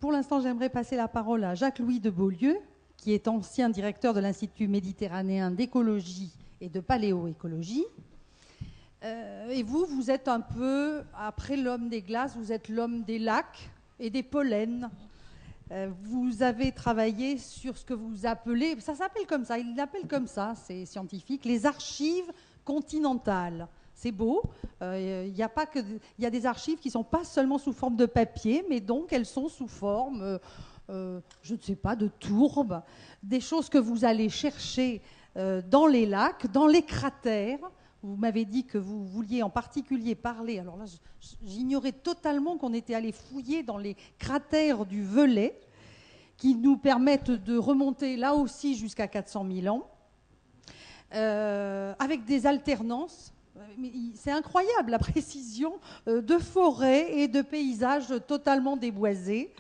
pour l'instant, j'aimerais passer la parole à Jacques-Louis de Beaulieu, qui est ancien directeur de l'Institut méditerranéen d'écologie et de paléoécologie. Et vous êtes un peu, après l'homme des glaces, vous êtes l'homme des lacs et des pollens. Vous avez travaillé sur ce que vous appelez, ça s'appelle comme ça, ils l'appellent comme ça, c'est scientifique, les archives continentales. C'est beau, il y a des archives qui ne sont pas seulement sous forme de papier, mais donc elles sont sous forme, je ne sais pas, de tourbes, des choses que vous allez chercher dans les lacs, dans les cratères. Vous m'avez dit que vous vouliez en particulier parler, alors là j'ignorais totalement qu'on était allé fouiller dans les cratères du Velay, qui nous permettent de remonter là aussi jusqu'à 400 000 ans, avec des alternances. C'est incroyable la précision de forêts et de paysages totalement déboisés.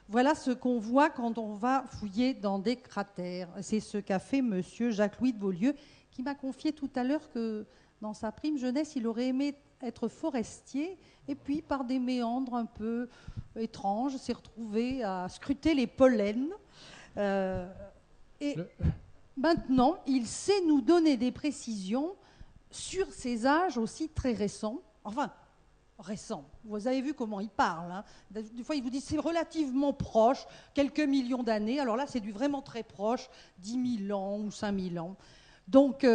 Voilà ce qu'on voit quand on va fouiller dans des cratères. C'est ce qu'a fait monsieur Jacques-Louis de Beaulieu, qui m'a confié tout à l'heure que dans sa prime jeunesse, il aurait aimé être forestier, et puis par des méandres un peu étranges, s'est retrouvé à scruter les pollens. Maintenant, il sait nous donner des précisions sur ces âges aussi très récents. Enfin, récents. Vous avez vu comment il parle. Hein. Des fois, il vous dit c'est relativement proche, quelques millions d'années. Alors là, c'est du vraiment très proche, 10 000 ans ou 5 000 ans. Donc,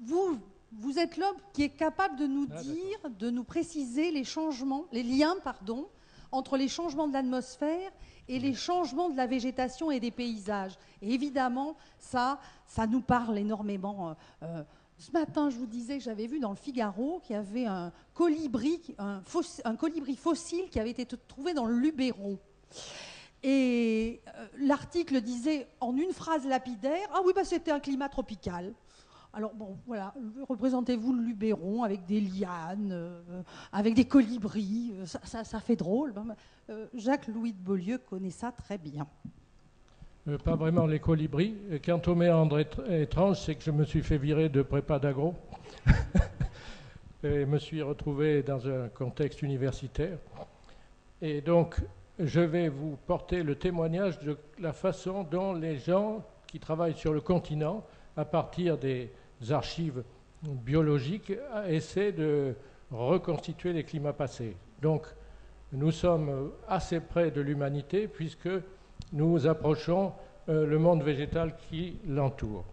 vous êtes l'homme qui est capable de nous dire, de nous préciser les changements, les liens, pardon, entre les changements de l'atmosphère et les changements de la végétation et des paysages. Et évidemment, ça nous parle énormément. Ce matin, je vous disais que j'avais vu dans le Figaro qu'il y avait un colibri fossile qui avait été trouvé dans le Luberon. Et l'article disait en une phrase lapidaire, ah oui, bah, c'était un climat tropical. Alors bon, voilà, représentez-vous le Luberon avec des lianes, avec des colibris, ça fait drôle. Jacques-Louis de Beaulieu connaît ça très bien. Pas vraiment les colibris. Quant au méandre étrange, c'est que je me suis fait virer de prépa d'agro et me suis retrouvé dans un contexte universitaire. Et donc, je vais vous porter le témoignage de la façon dont les gens qui travaillent sur le continent, à partir des archives biologiques, essaient de reconstituer les climats passés. Donc, nous sommes assez près de l'humanité puisque nous approchons le monde végétal qui l'entoure.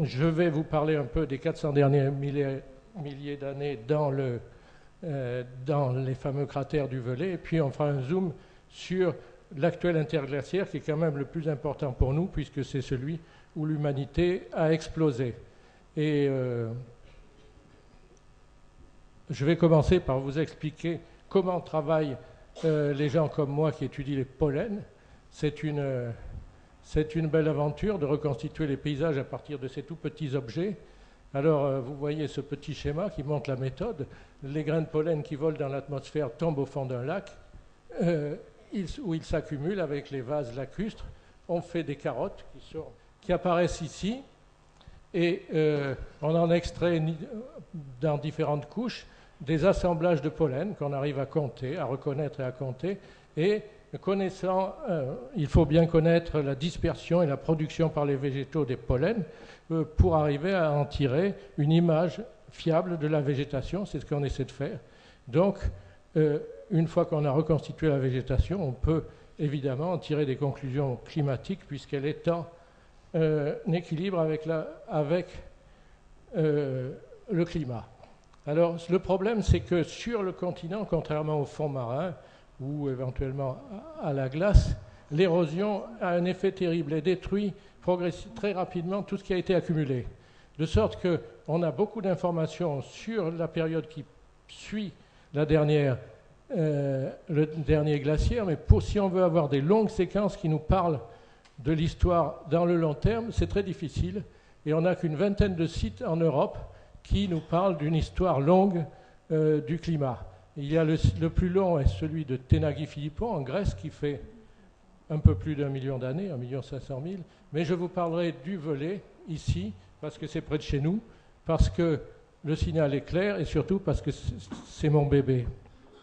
Je vais vous parler un peu des 400 derniers milliers d'années dans les fameux cratères du Velay, et puis on fera un zoom sur l'actuel interglaciaire qui est quand même le plus important pour nous puisque c'est celui où l'humanité a explosé. Et je vais commencer par vous expliquer comment travaillent les gens comme moi qui étudient les pollens. C'est une belle aventure de reconstituer les paysages à partir de ces tout petits objets. Alors, vous voyez ce petit schéma qui montre la méthode. Les grains de pollen qui volent dans l'atmosphère tombent au fond d'un lac, où ils s'accumulent avec les vases lacustres. On fait des carottes qui apparaissent ici, et on en extrait dans différentes couches des assemblages de pollen qu'on arrive à compter, à reconnaître et à compter, et il faut bien connaître la dispersion et la production par les végétaux des pollens pour arriver à en tirer une image fiable de la végétation. C'est ce qu'on essaie de faire. Donc, une fois qu'on a reconstitué la végétation, on peut évidemment en tirer des conclusions climatiques puisqu'elle est en équilibre avec le climat. Alors, le problème, c'est que sur le continent, contrairement au fond marin, ou éventuellement à la glace, l'érosion a un effet terrible et détruit très rapidement tout ce qui a été accumulé. De sorte qu'on a beaucoup d'informations sur la période qui suit le dernier glaciaire, mais si on veut avoir des longues séquences qui nous parlent de l'histoire dans le long terme, c'est très difficile. Et on n'a qu'une vingtaine de sites en Europe qui nous parlent d'une histoire longue du climat. Il y a le plus long est celui de Tenagi-Philippon en Grèce qui fait un peu plus d'1 million d'années, 1 500 000. Mais je vous parlerai du Velay ici parce que c'est près de chez nous, parce que le signal est clair et surtout parce que c'est mon bébé.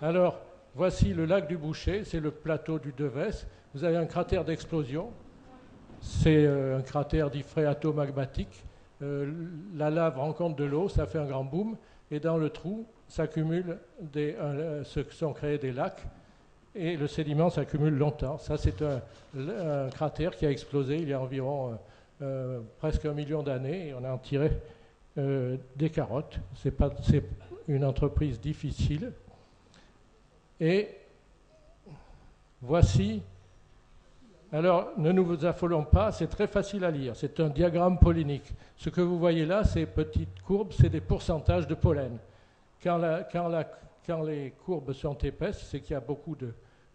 Alors, voici le lac du Boucher, c'est le plateau du Devès. Vous avez un cratère d'explosion, c'est un cratère dit phréato-magmatique. La lave rencontre de l'eau, ça fait un grand boom, et dans le trou s'accumulent ce que sont créés des lacs, et le sédiment s'accumule longtemps. Ça, c'est un cratère qui a explosé il y a environ presque 1 million d'années, et on a en tiré des carottes. C'est une entreprise difficile. Et voici, alors ne nous affolons pas, c'est très facile à lire, c'est un diagramme pollinique. Ce que vous voyez là, ces petites courbes, c'est des pourcentages de pollen. Quand les courbes sont épaisses, c'est qu'il y a beaucoup de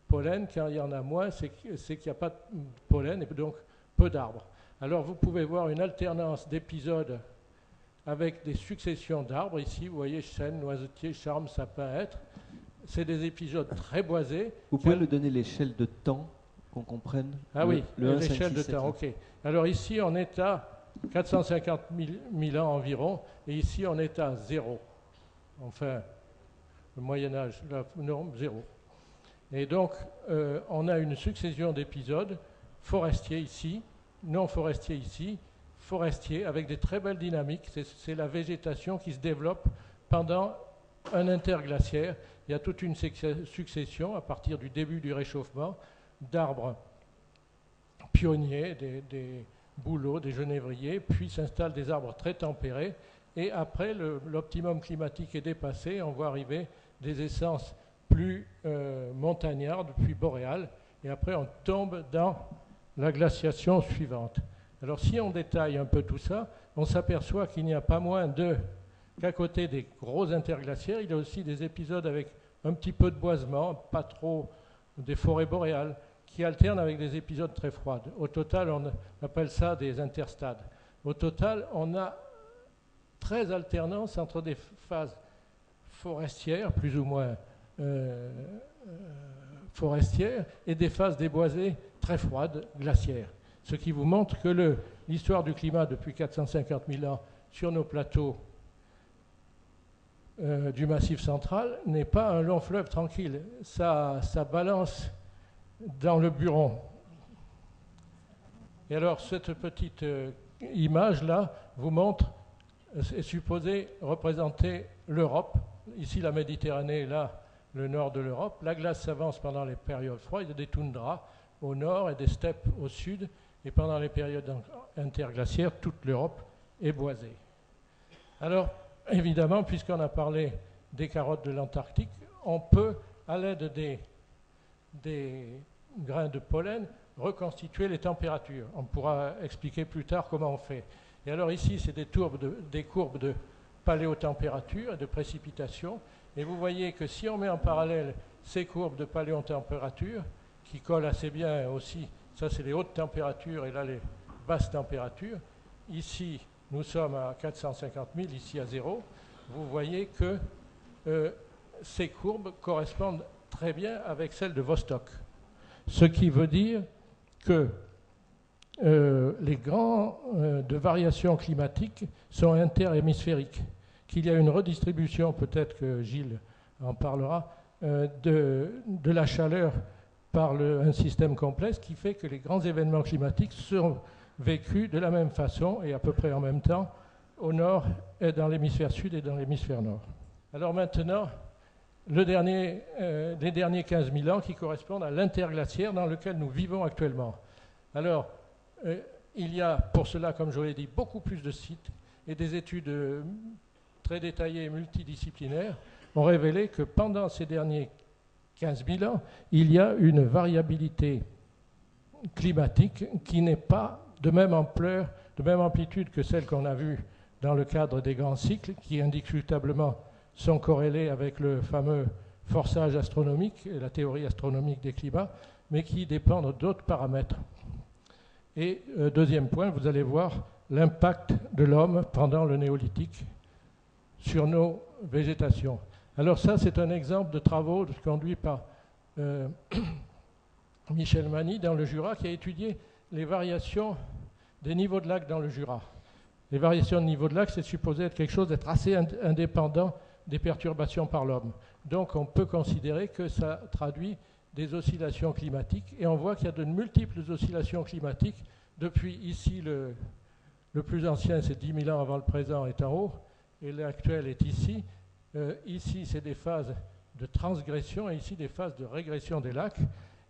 pollen. Quand il y en a moins, c'est qu'il n'y a pas de pollen et donc peu d'arbres. Alors vous pouvez voir une alternance d'épisodes avec des successions d'arbres. Ici, vous voyez chêne, noisetier, charme, sapin, hêtre. C'est des épisodes très boisés. Vous pouvez me donner l'échelle de temps qu'on comprenne? Ah oui, l'échelle de temps, ok. Alors ici, on est à 450 000 ans environ, et ici, on est à 0. Enfin, le Moyen-Âge, la norme 0. Et donc, on a une succession d'épisodes forestiers ici, non forestiers ici, forestiers avec des très belles dynamiques. C'est la végétation qui se développe pendant un interglaciaire. Il y a toute une succession, à partir du début du réchauffement, d'arbres pionniers, des bouleaux, des genévriers, puis s'installent des arbres très tempérés. Et après, l'optimum climatique est dépassé, on voit arriver des essences plus montagnardes, puis boréales, et après on tombe dans la glaciation suivante. Alors si on détaille un peu tout ça, on s'aperçoit qu'il n'y a pas moins qu'à côté des gros interglaciaires, il y a aussi des épisodes avec un petit peu de boisement, pas trop des forêts boréales, qui alternent avec des épisodes très froides. Au total, on appelle ça des interstades. Au total, on a 13 alternances entre des phases forestières, plus ou moins forestières, et des phases déboisées très froides, glaciaires. Ce qui vous montre que l'histoire du climat depuis 450 000 ans sur nos plateaux du Massif central n'est pas un long fleuve tranquille. Ça balance dans le buron. Et alors, cette petite image-là vous montre, est supposée représenter l'Europe. Ici, la Méditerranée, là, le nord de l'Europe. La glace s'avance pendant les périodes froides. Il y a des toundras au nord et des steppes au sud. Et pendant les périodes interglaciaires, toute l'Europe est boisée. Alors, évidemment, puisqu'on a parlé des carottes de l'Antarctique, on peut, à l'aide des grains de pollen, reconstituer les températures. On pourra expliquer plus tard comment on fait. Et alors ici, c'est des courbes de paléotempérature et de précipitation. Et vous voyez que si on met en parallèle ces courbes de paléotempérature, qui collent assez bien aussi, ça c'est les hautes températures et là les basses températures, ici nous sommes à 450 000, ici à 0, vous voyez que ces courbes correspondent très bien avec celles de Vostok. Ce qui veut dire que les grands de variations climatiques sont interhémisphériques, qu'il y a une redistribution, peut-être que Gilles en parlera, de la chaleur par un système complexe qui fait que les grands événements climatiques sont vécus de la même façon et à peu près en même temps au nord et dans l'hémisphère sud et dans l'hémisphère nord. Alors maintenant, les derniers 15 000 ans qui correspondent à l'interglaciaire dans lequel nous vivons actuellement. Alors, il y a pour cela, comme je l'ai dit, beaucoup plus de sites et des études très détaillées et multidisciplinaires ont révélé que pendant ces derniers 15 000 ans, il y a une variabilité climatique qui n'est pas de même ampleur, de même amplitude que celle qu'on a vue dans le cadre des grands cycles, qui indiscutablement sont corrélés avec le fameux forçage astronomique et la théorie astronomique des climats, mais qui dépendent d'autres paramètres. Et deuxième point, vous allez voir l'impact de l'homme pendant le néolithique sur nos végétations. Alors ça, c'est un exemple de travaux conduits par Michel Magny dans le Jura, qui a étudié les variations des niveaux de lac dans le Jura. Les variations de niveau de lac, c'est supposé être quelque chose d'être assez indépendant des perturbations par l'homme. Donc on peut considérer que ça traduit des oscillations climatiques, et on voit qu'il y a de multiples oscillations climatiques. Depuis ici, le plus ancien, c'est 10 000 ans avant le présent, est en haut, et l'actuel est ici. Ici, c'est des phases de transgression, et ici, des phases de régression des lacs.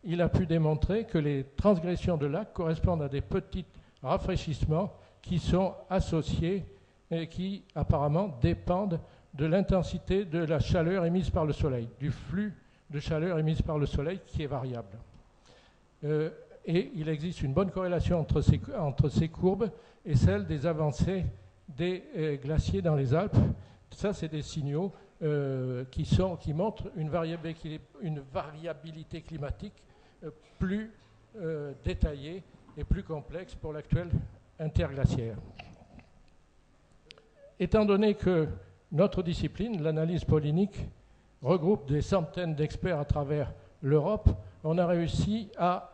Il a pu démontrer que les transgressions de lacs correspondent à des petits rafraîchissements qui sont associés et qui, apparemment, dépendent de l'intensité de la chaleur émise par le Soleil, du flux de chaleur émise par le Soleil qui est variable. Et il existe une bonne corrélation entre ces courbes et celle des avancées des glaciers dans les Alpes. Ça, c'est des signaux qui montrent une variabilité climatique plus détaillée et plus complexe pour l'actuel interglaciaire. Étant donné que notre discipline, l'analyse polynique, regroupe des centaines d'experts à travers l'Europe, on a réussi à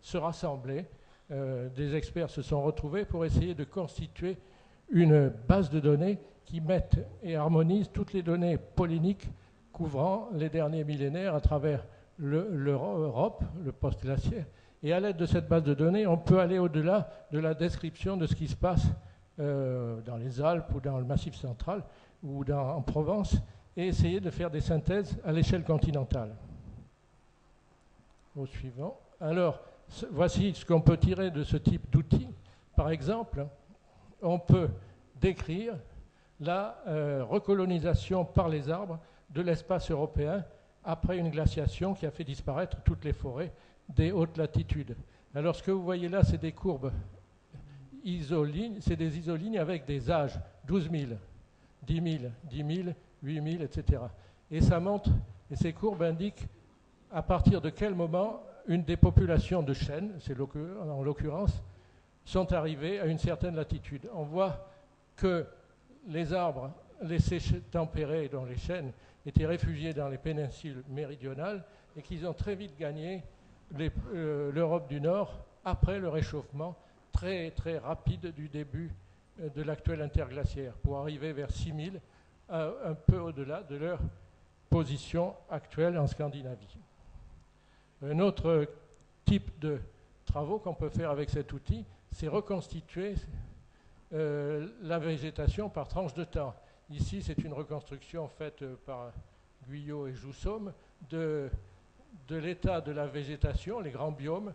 se rassembler. Des experts se sont retrouvés pour essayer de constituer une base de données qui mette et harmonise toutes les données polyniques couvrant les derniers millénaires à travers l'Europe, le post-glaciaire. Et à l'aide de cette base de données, on peut aller au-delà de la description de ce qui se passe dans les Alpes ou dans le Massif central ou en Provence, et essayer de faire des synthèses à l'échelle continentale. Au suivant. Alors, voici ce qu'on peut tirer de ce type d'outils. Par exemple, on peut décrire la recolonisation par les arbres de l'espace européen après une glaciation qui a fait disparaître toutes les forêts des hautes latitudes. Alors, ce que vous voyez là, c'est des courbes isolignes, c'est des isolignes avec des âges, 12 000, 10 000, 10 000, 8 000, etc. Et ça montre, et ces courbes indiquent à partir de quel moment une des populations de chênes, c'est en l'occurrence, sont arrivées à une certaine latitude. On voit que les arbres laissés tempérés dans les chênes étaient réfugiés dans les péninsules méridionales et qu'ils ont très vite gagné l'Europe du Nord après le réchauffement très, très rapide du début de l'actuel interglaciaire pour arriver vers 6000, un peu au-delà de leur position actuelle en Scandinavie. Un autre type de travaux qu'on peut faire avec cet outil, c'est reconstituer la végétation par tranche de temps. Ici, c'est une reconstruction faite par Guyot et Joussaume de l'état de la végétation, les grands biomes,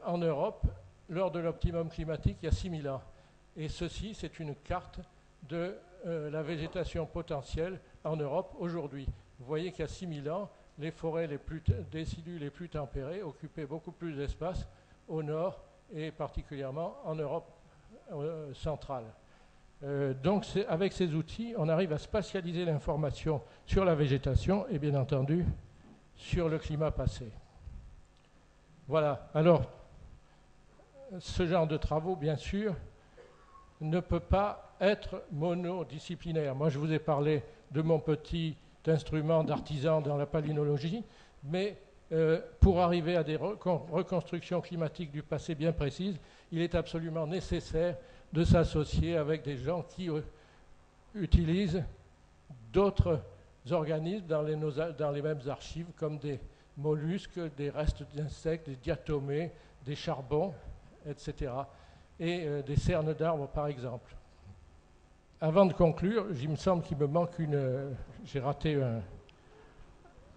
en Europe, lors de l'optimum climatique il y a 6000 ans. Et ceci, c'est une carte de la végétation potentielle en Europe aujourd'hui. Vous voyez qu'il y a 6000 ans, les forêts décidues les plus tempérées occupaient beaucoup plus d'espace au nord et particulièrement en Europe centrale. Donc avec ces outils, on arrive à spatialiser l'information sur la végétation et bien entendu sur le climat passé. Voilà. Alors, ce genre de travaux, bien sûr, ne peut pas être monodisciplinaire. Moi, je vous ai parlé de mon petit instrument d'artisan dans la palynologie, mais pour arriver à des reconstructions climatiques du passé bien précises, il est absolument nécessaire de s'associer avec des gens qui utilisent d'autres organismes dans les mêmes archives, comme des mollusques, des restes d'insectes, des diatomées, des charbons, etc. Et des cernes d'arbres, par exemple. Avant de conclure, il me semble qu'il me manque j'ai raté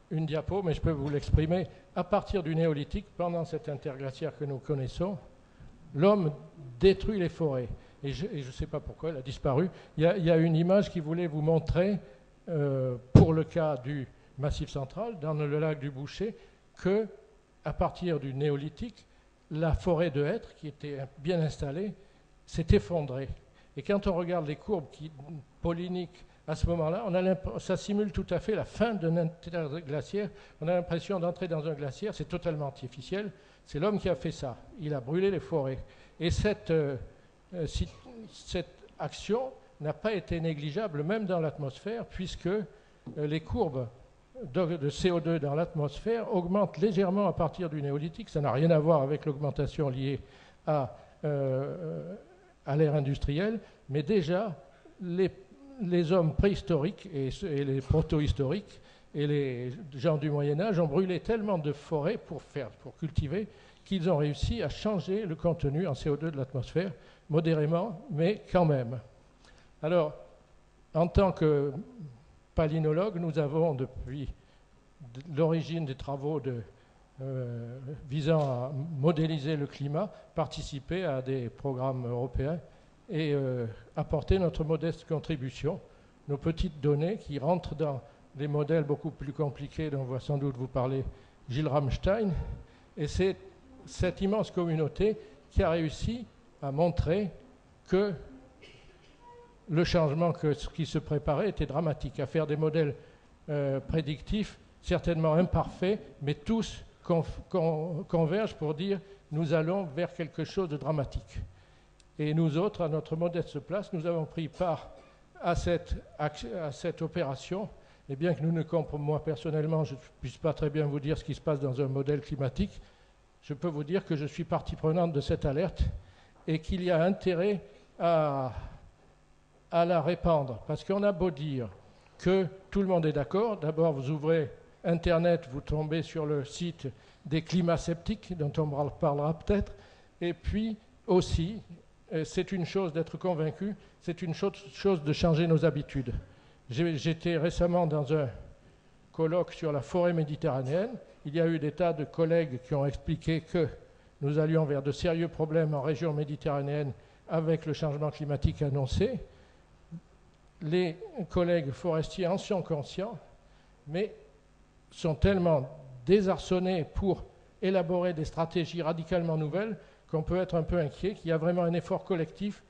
une diapo, mais je peux vous l'exprimer. À partir du néolithique, pendant cet interglaciaire que nous connaissons, l'homme détruit les forêts. Et je ne sais pas pourquoi, elle a disparu. Il y a une image qui voulait vous montrer, pour le cas du Massif central, dans le lac du Boucher, qu'à partir du néolithique, la forêt de hêtres, qui était bien installée, s'est effondrée. Et quand on regarde les courbes polyniques à ce moment-là, ça simule tout à fait la fin d'un interglaciaire. On a l'impression d'entrer dans un glaciaire, c'est totalement artificiel. C'est l'homme qui a fait ça. Il a brûlé les forêts. Et cette action n'a pas été négligeable, même dans l'atmosphère, puisque les courbes de CO2 dans l'atmosphère augmentent légèrement à partir du néolithique. Ça n'a rien à voir avec l'augmentation liée à l'ère industrielle, mais déjà les hommes préhistoriques et les proto-historiques et les gens du Moyen-Âge ont brûlé tellement de forêts pour cultiver, qu'ils ont réussi à changer le contenu en CO2 de l'atmosphère, modérément, mais quand même. Alors, en tant que palynologue, nous avons, depuis l'origine des travaux visant à modéliser le climat, participé à des programmes européens et apporté notre modeste contribution, nos petites données qui rentrent dans des modèles beaucoup plus compliqués dont va sans doute vous parler Gilles Ramstein. Et c'est cette immense communauté qui a réussi à montrer que le changement qui se préparait était dramatique, à faire des modèles prédictifs, certainement imparfaits, mais tous convergent pour dire nous allons vers quelque chose de dramatique. Et nous autres, à notre modeste place, nous avons pris part à cette opération. Et bien que moi personnellement, je ne puisse pas très bien vous dire ce qui se passe dans un modèle climatique, je peux vous dire que je suis partie prenante de cette alerte et qu'il y a intérêt à la répandre. Parce qu'on a beau dire que tout le monde est d'accord, d'abord vous ouvrez Internet, vous tombez sur le site des climats sceptiques, dont on parlera peut-être, et puis aussi, c'est une chose d'être convaincu, c'est une chose de changer nos habitudes. J'étais récemment dans un colloque sur la forêt méditerranéenne. Il y a eu des tas de collègues qui ont expliqué que nous allions vers de sérieux problèmes en région méditerranéenne avec le changement climatique annoncé. Les collègues forestiers en sont conscients, mais sont tellement désarçonnés pour élaborer des stratégies radicalement nouvelles qu'on peut être un peu inquiet, qu'il y a vraiment un effort collectif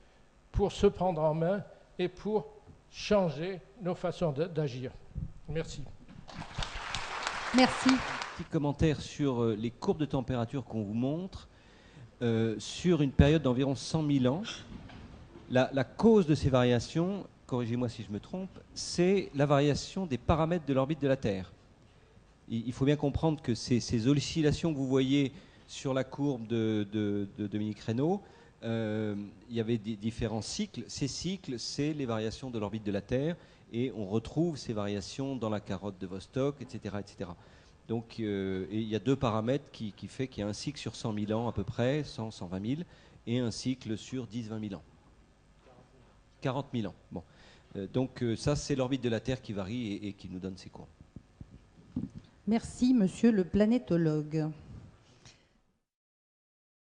pour se prendre en main et pour changer nos façons d'agir. Merci. Merci. Petit commentaire sur les courbes de température qu'on vous montre. Sur une période d'environ 100 000 ans, la cause de ces variations, corrigez-moi si je me trompe, c'est la variation des paramètres de l'orbite de la Terre. Il faut bien comprendre que ces oscillations que vous voyez sur la courbe de Dominique Reynaud, il y avait différents cycles. Ces cycles, c'est les variations de l'orbite de la Terre, et on retrouve ces variations dans la carotte de Vostok, etc. etc. Donc et il y a deux paramètres qui fait qu'il y a un cycle sur 100 000 ans à peu près, 100, 120 000, et un cycle sur 10-20 000 ans. 40 000 ans. Bon. Donc ça, c'est l'orbite de la Terre qui varie et qui nous donne ces courbes. Merci, monsieur le planétologue.